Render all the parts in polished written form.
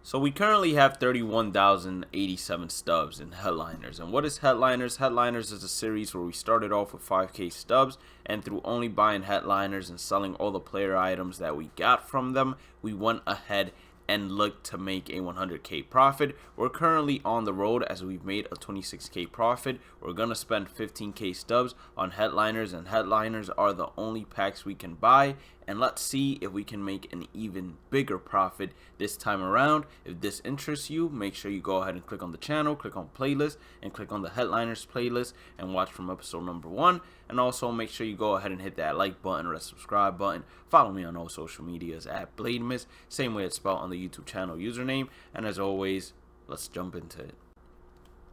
So we currently have 31,087 stubs in Headliners. And what is Headliners? Headliners is a series where we started off with 5k stubs, and through only buying Headliners and selling all the player items that we got from them, we went ahead and looked to make a 100k profit. We're currently on the road as we've made a 26k profit. We're gonna spend 15k stubs on Headliners, and Headliners are the only packs we can buy. And let's see if we can make an even bigger profit this time around. If this interests you, make sure you go ahead and click on the channel, click on playlist, and click on the Headliners playlist and watch from episode number 1. And also make sure you go ahead and hit that like button or that subscribe button. Follow me on all social medias at Bhlademyst, same way it's spelled on the YouTube channel username. And as always, let's jump into it.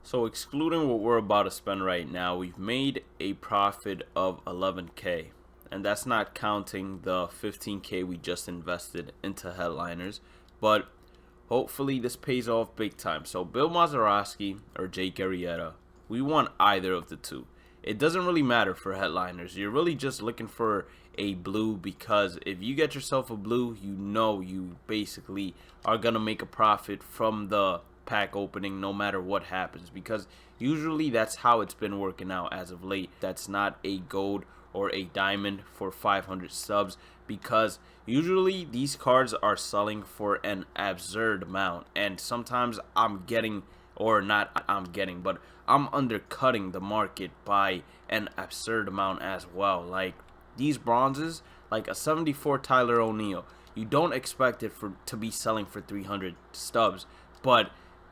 So excluding what we're about to spend right now, we've made a profit of 11k. And that's not counting the 15k we just invested into Headliners, but hopefully this pays off big time. So Bill Mazeroski or Jake Arrieta, we want either of the two. It doesn't really matter for Headliners. You're really just looking for a blue, because if you get yourself a blue, you know you basically are gonna make a profit from the pack opening no matter what happens, because usually that's how it's been working out as of late. That's not a gold or a diamond for 500 subs, because usually these cards are selling for an absurd amount, and sometimes I'm undercutting the market by an absurd amount as well. Like these bronzes, like a 74 Tyler O'Neill, you don't expect it to be selling for 300 stubs, but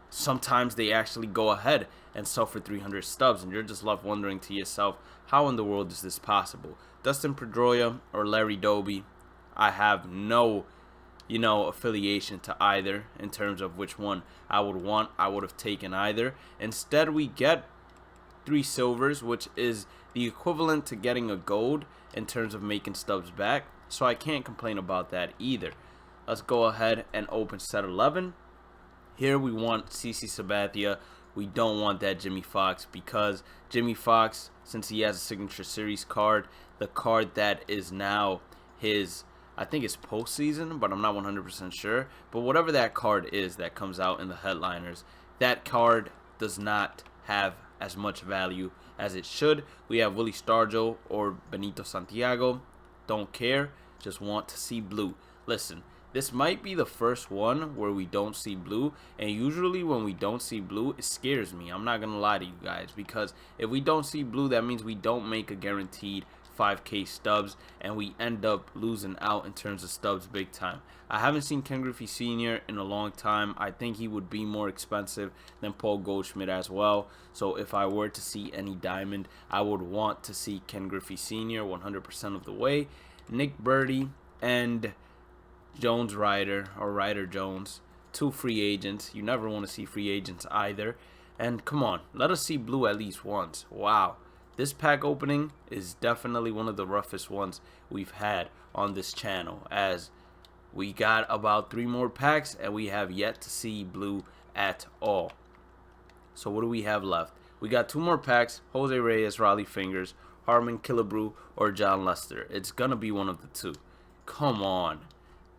sometimes they actually go ahead and sell for 300 stubs, and you're just left wondering to yourself, how in the world is this possible? Dustin Pedroia or Larry Doby, I have no, affiliation to either in terms of which one I would want. I would have taken either. Instead, we get 3 silvers, which is the equivalent to getting a gold in terms of making stubs back. So I can't complain about that either. Let's go ahead and open set 11. Here we want CC Sabathia. We don't want that Jimmy Fox, because Jimmy Fox, since he has a signature series card, the card that is now his, I think it's postseason, but I'm not 100% sure. But whatever that card is that comes out in the Headliners, that card does not have as much value as it should. We have Willie Stargell or Benito Santiago. Don't care. Just want to see blue. Listen, this might be the first one where we don't see blue, and usually when we don't see blue, it scares me. I'm not gonna lie to you guys, because if we don't see blue, that means we don't make a guaranteed 5k stubs, and we end up losing out in terms of stubs big time. I haven't seen Ken Griffey Sr. in a long time. I think he would be more expensive than Paul Goldschmidt as well. So if I were to see any diamond, I would want to see Ken Griffey Sr. 100% of the way. Nick Birdie and Jones Ryder or Ryder Jones, 2 free agents. You never want to see free agents either. And come on, let us see blue at least once. Wow, this pack opening is definitely one of the roughest ones we've had on this channel, as we got about 3 more packs and we have yet to see blue at all. So what do we have left? We got 2 more packs: Jose Reyes, Raleigh Fingers, Harmon Killebrew, or John Lester. It's gonna be one of the 2. Come on.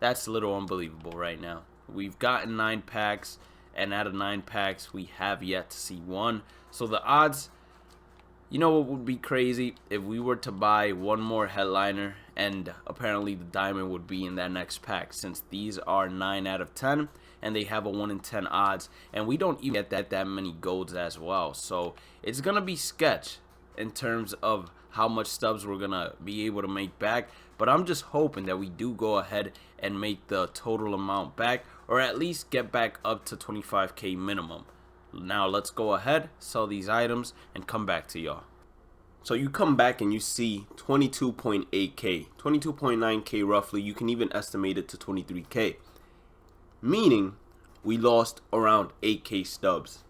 That's a little unbelievable right now. We've gotten 9 packs, and out of 9 packs, we have yet to see 1. So the odds, you know what would be crazy? If we were to buy 1 more Headliner, and apparently the diamond would be in that next pack, since these are 9 out of 10, and they have a 1 in 10 odds, and we don't even get that many golds as well. So it's going to be sketch in terms of how much stubs we're gonna be able to make back, but I'm just hoping that we do go ahead and make the total amount back, or at least get back up to 25k minimum. Now let's go ahead, sell these items, and come back to y'all. So you come back and you see 22.8k, 22.9k roughly. You can even estimate it to 23k, meaning we lost around 8k stubs.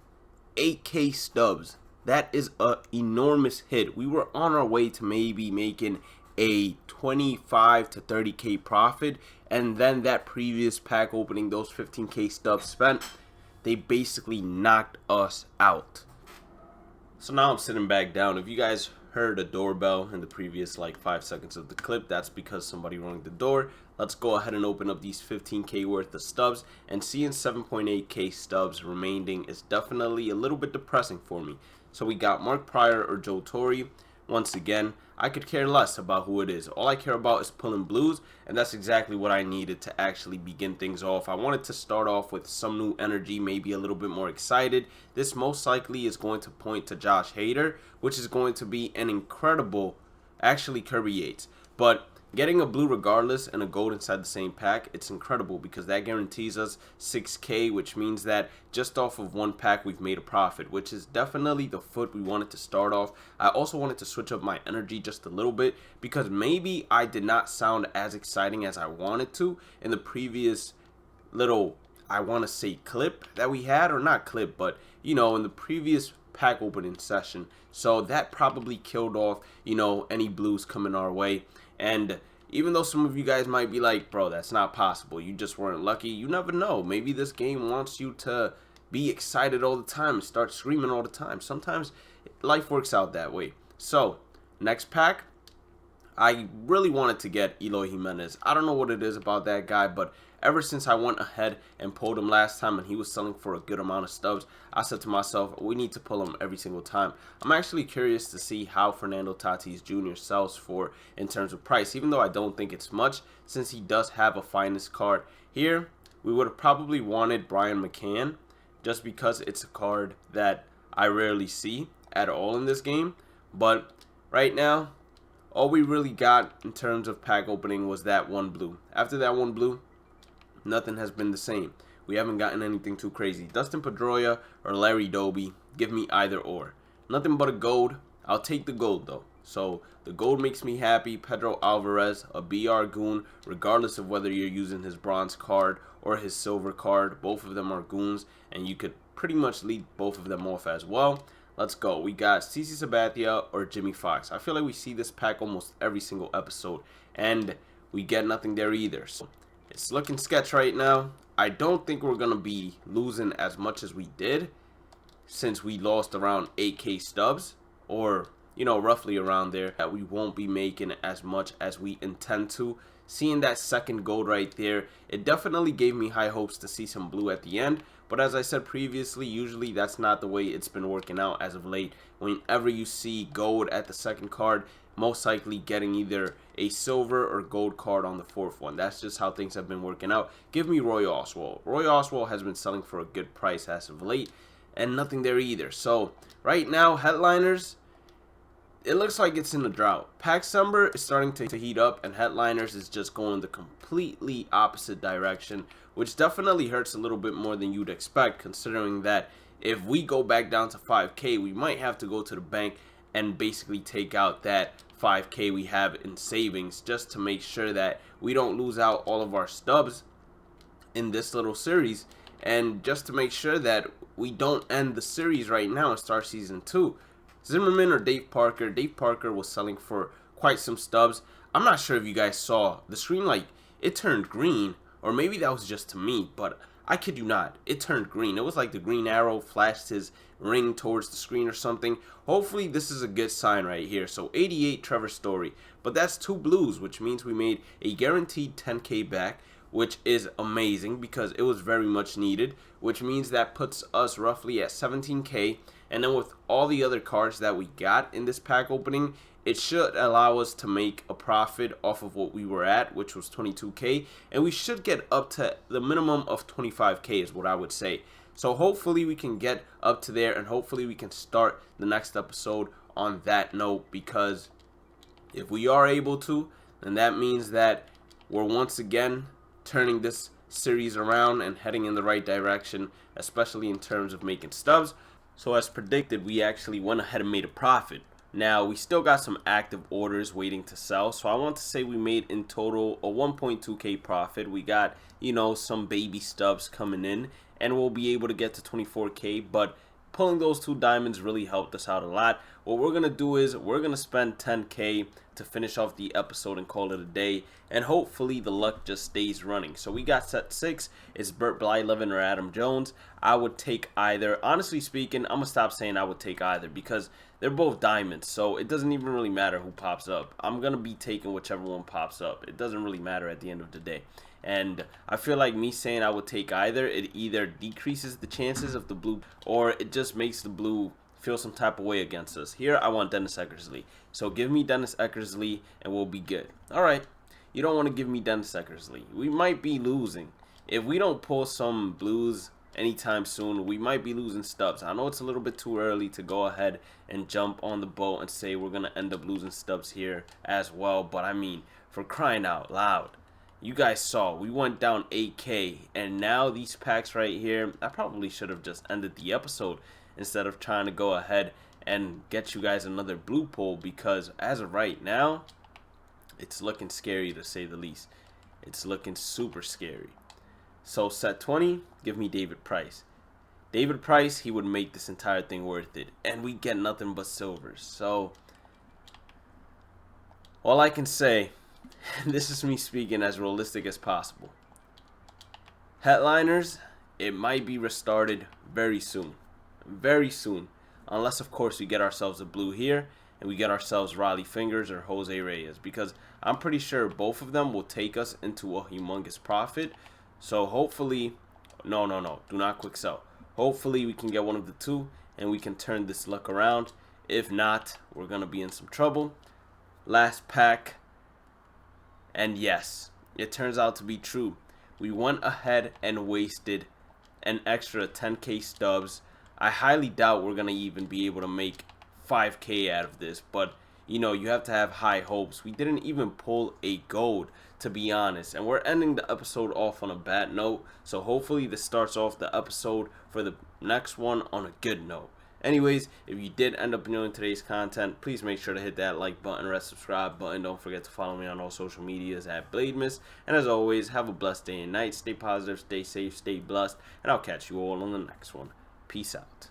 8k stubs. That is an enormous hit. We were on our way to maybe making a 25 to 30k profit, and then that previous pack opening, those 15k stubs spent, they basically knocked us out. So now I'm sitting back down. If you guys heard a doorbell in the previous like 5 seconds of the clip. That's because somebody rang the door. Let's go ahead and open up these 15k worth of stubs, and seeing 7.8k stubs remaining is definitely a little bit depressing for me. So we got Mark Pryor or Joe Torre. Once again, I could care less about who it is. All I care about is pulling blues, and that's exactly what I needed to actually begin things off. I wanted to start off with some new energy, maybe a little bit more excited. This most likely is going to point to Josh Hader, which is going to be an incredible, actually Kirby Yates. But getting a blue regardless and a gold inside the same pack, it's incredible because that guarantees us 6k, which means that just off of one pack we've made a profit, which is definitely the foot we wanted to start off. I also wanted to switch up my energy just a little bit because maybe I did not sound as exciting as I wanted to in the previous little, I want to say clip that we had, or not clip, but you know, in the previous pack opening session. So that probably killed off, you know, any blues coming our way. And even though some of you guys might be like, bro, that's not possible, you just weren't lucky, you never know. Maybe this game wants you to be excited all the time and start screaming all the time. Sometimes life works out that way. So next pack, I really wanted to get Eloy Jimenez. I don't know what it is about that guy, but ever since I went ahead and pulled him last time and he was selling for a good amount of stubs, I said to myself, we need to pull him every single time. I'm actually curious to see how Fernando Tatis Jr. sells for in terms of price, even though I don't think it's much since he does have a finest card. Here, we would have probably wanted Brian McCann just because it's a card that I rarely see at all in this game. But right now, all we really got in terms of pack opening was that one blue. After that one blue, nothing has been the same. We haven't gotten anything too crazy. Dustin Pedroia or Larry Doby, give me either or. Nothing but a gold. I'll take the gold though. So the gold makes me happy. Pedro Alvarez, a BR goon, regardless of whether you're using his bronze card or his silver card. Both of them are goons, and you could pretty much lead both of them off as well. Let's go. We got CC Sabathia or Jimmy Fox. I feel like we see this pack almost every single episode, and we get nothing there either. So it's looking sketch right now. I don't think we're going to be losing as much as we did since we lost around 8k stubs, or, you know, roughly around there. That we won't be making as much as we intend to. Seeing that second gold right there, it definitely gave me high hopes to see some blue at the end. But as I said previously, usually that's not the way it's been working out as of late. Whenever you see gold at the second card, most likely getting either a silver or gold card on the fourth one. That's just how things have been working out. Give me Roy Oswalt. Roy Oswalt has been selling for a good price as of late, and nothing there either. So right now, headliners, it looks like it's in a drought. Pack Summer is starting to heat up, and headliners is just going the completely opposite direction, which definitely hurts a little bit more than you'd expect, considering that if we go back down to 5k, we might have to go to the bank and basically take out that 5k we have in savings just to make sure that we don't lose out all of our stubs in this little series, and just to make sure that we don't end the series right now and start season 2. Zimmerman or Dave Parker. Dave Parker was selling for quite some stubs. I'm not sure if you guys saw the screen, like it turned green, or maybe that was just to me, but I kid you not, it turned green. It was like the green arrow flashed his ring towards the screen or something. Hopefully this is a good sign right here. So 88 Trevor Story, but that's 2 blues, which means we made a guaranteed 10k back, which is amazing because it was very much needed, which means that puts us roughly at 17k. And then with all the other cards that we got in this pack opening, it should allow us to make a profit off of what we were at, which was 22k, and we should get up to the minimum of 25k is what I would say. So hopefully we can get up to there, and hopefully we can start the next episode on that note, because if we are able to, then that means that we're once again turning this series around and heading in the right direction, especially in terms of making stubs. So as predicted, we actually went ahead and made a profit. Now, we still got some active orders waiting to sell, so I want to say we made in total a 1.2k profit. We got, you know, some baby stubs coming in, and we'll be able to get to 24k, but pulling those 2 diamonds really helped us out a lot. what we're going to do is we're going to spend 10K to finish off the episode and call it a day. And hopefully the luck just stays running. So we got set 6. It's Bhlademyst or Adam Jones. I would take either. Honestly speaking, I'm going to stop saying I would take either because they're both diamonds. So it doesn't even really matter who pops up. I'm going to be taking whichever one pops up. It doesn't really matter at the end of the day. And I feel like me saying I would take either, it either decreases the chances of the blue or it just makes the blue feel some type of way against us. Here, I want Dennis Eckersley. So give me Dennis Eckersley and we'll be good. All right. You don't want to give me Dennis Eckersley. We might be losing. If we don't pull some blues anytime soon, we might be losing stubs. I know it's a little bit too early to go ahead and jump on the boat and say we're going to end up losing stubs here as well. But I mean, for crying out loud. You guys saw we went down 8K, and now these packs right here, I probably should have just ended the episode instead of trying to go ahead and get you guys another blue pull, because as of right now, it's looking scary to say the least. It's looking super scary. So set 20, give me David Price. David Price, he would make this entire thing worth it, and we get nothing but silvers. So all I can say, this is me speaking as realistic as possible. Headliners, it might be restarted very soon. Very soon. Unless, of course, we get ourselves a blue here and we get ourselves Riley Fingers or Jose Reyes. Because I'm pretty sure both of them will take us into a humongous profit. So hopefully, no, do not quick sell. Hopefully we can get one of the two and we can turn this luck around. If not, we're going to be in some trouble. Last pack. And yes, it turns out to be true. We went ahead and wasted an extra 10K stubs. I highly doubt we're going to even be able to make 5K out of this. But, you know, you have to have high hopes. We didn't even pull a gold, to be honest. And we're ending the episode off on a bad note. So hopefully this starts off the episode for the next one on a good note. Anyways, if you did end up enjoying today's content, please make sure to hit that like button, red subscribe button. Don't forget to follow me on all social medias at Bhlademyst. And as always, have a blessed day and night. Stay positive, stay safe, stay blessed. And I'll catch you all on the next one. Peace out.